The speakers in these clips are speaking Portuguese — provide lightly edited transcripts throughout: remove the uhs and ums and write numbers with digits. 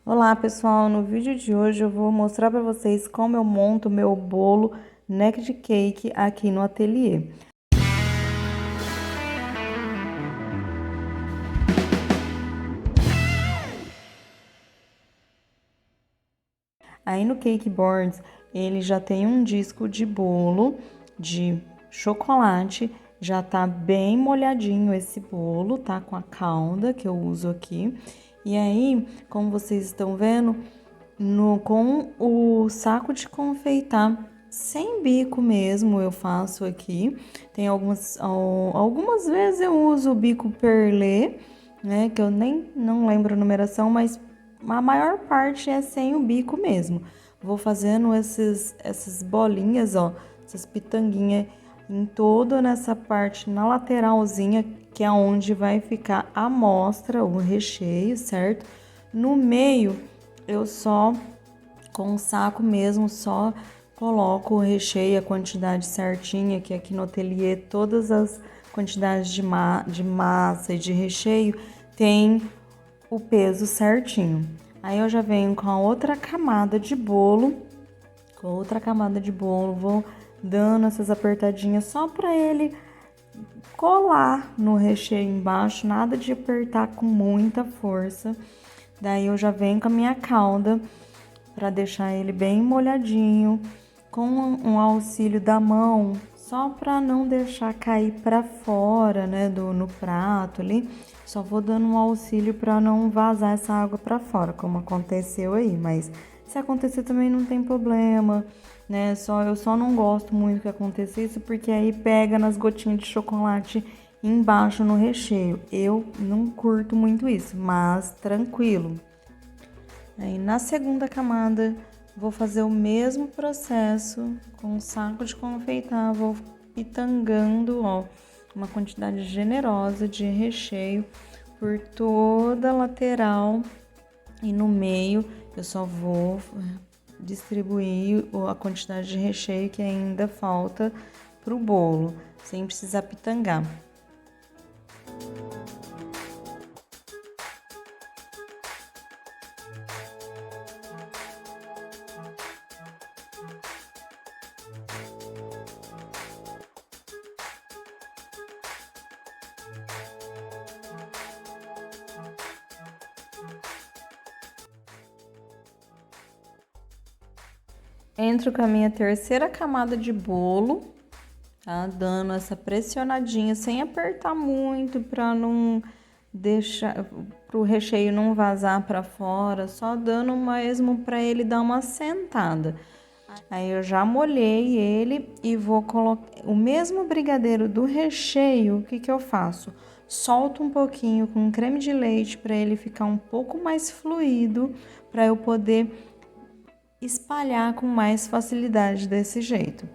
Olá pessoal, no vídeo de hoje eu vou mostrar para vocês como eu monto meu bolo Naked Cake aqui no ateliê. Aí no Cake Boards ele já tem um disco de bolo de chocolate, já tá bem molhadinho esse bolo, tá? Com a calda que eu uso aqui. E aí, como vocês estão vendo, com o saco de confeitar sem bico mesmo eu faço aqui. Tem algumas vezes eu uso o bico perlê, né? Que eu nem não lembro a numeração, mas a maior parte é sem o bico mesmo. Vou fazendo essas bolinhas, ó, essas pitanguinhas em toda nessa parte, na lateralzinha, que é onde vai ficar a amostra, o recheio, certo? No meio, eu só, com o saco mesmo, só coloco o recheio, a quantidade certinha, que aqui no ateliê todas as quantidades de massa e de recheio tem o peso certinho. Aí eu já venho com a outra camada de bolo, vou dando essas apertadinhas só para ele colar no recheio embaixo, nada de apertar com muita força. Daí eu já venho com a minha calda para deixar ele bem molhadinho, com um auxílio da mão, só para não deixar cair para fora, né, no prato ali. Só vou dando um auxílio para não vazar essa água para fora, como aconteceu aí, mas se acontecer também não tem problema, né? Eu só não gosto muito que aconteça isso, porque aí pega nas gotinhas de chocolate embaixo no recheio. Eu não curto muito isso, mas tranquilo. Aí na segunda camada vou fazer o mesmo processo com o saco de confeitar, vou pitangando, ó, uma quantidade generosa de recheio por toda a lateral e no meio eu só vou distribuir a quantidade de recheio que ainda falta pro bolo, sem precisar pitangar. Entro com a minha terceira camada de bolo, tá? Dando essa pressionadinha sem apertar muito para não deixar pro recheio não vazar para fora, só dando mesmo para ele dar uma sentada. Aí eu já molhei ele e vou colocar o mesmo brigadeiro do recheio. O que que eu faço? Solto um pouquinho com creme de leite para ele ficar um pouco mais fluido, para eu poder espalhar com mais facilidade desse jeito.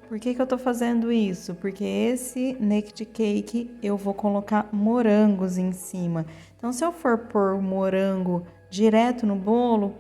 Por que que eu tô fazendo isso? Porque esse naked cake eu vou colocar morangos em cima. Então, se eu for pôr o morango direto no bolo,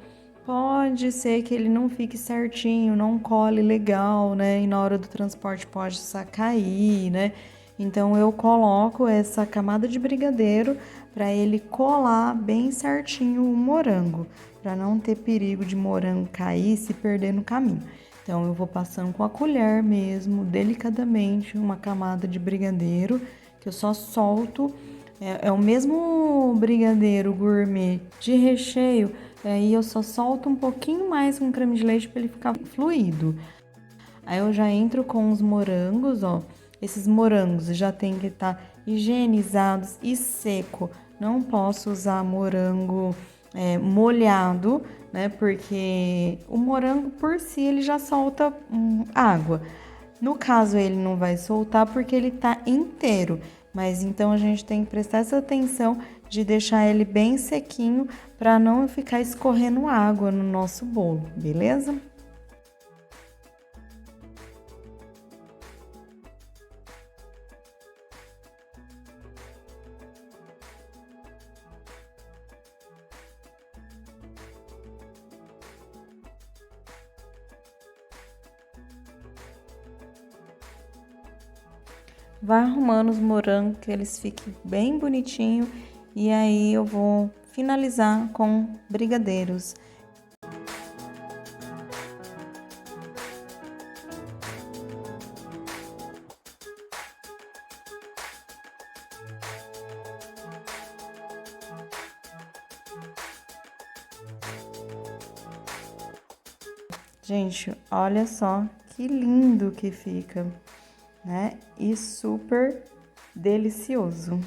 pode ser que ele não fique certinho, não cole legal, né? E na hora do transporte pode cair, né? Então, eu coloco essa camada de brigadeiro para ele colar bem certinho o morango, para não ter perigo de morango cair e se perder no caminho. Então, eu vou passando com a colher mesmo, delicadamente, uma camada de brigadeiro, que eu só solto. É o mesmo brigadeiro gourmet de recheio, aí eu só solto um pouquinho mais com creme de leite para ele ficar fluido. Aí eu já entro com os morangos, ó. Esses morangos já tem que estar higienizados e seco. Não posso usar morango molhado, né? Porque o morango por si ele já solta água. No caso, ele não vai soltar porque ele tá inteiro. Mas então a gente tem que prestar essa atenção de deixar ele bem sequinho para não ficar escorrendo água no nosso bolo, beleza? Vai arrumando os morangos que eles fiquem bem bonitinho e aí eu vou finalizar com brigadeiros. Gente, olha só que lindo que fica, né? E super delicioso.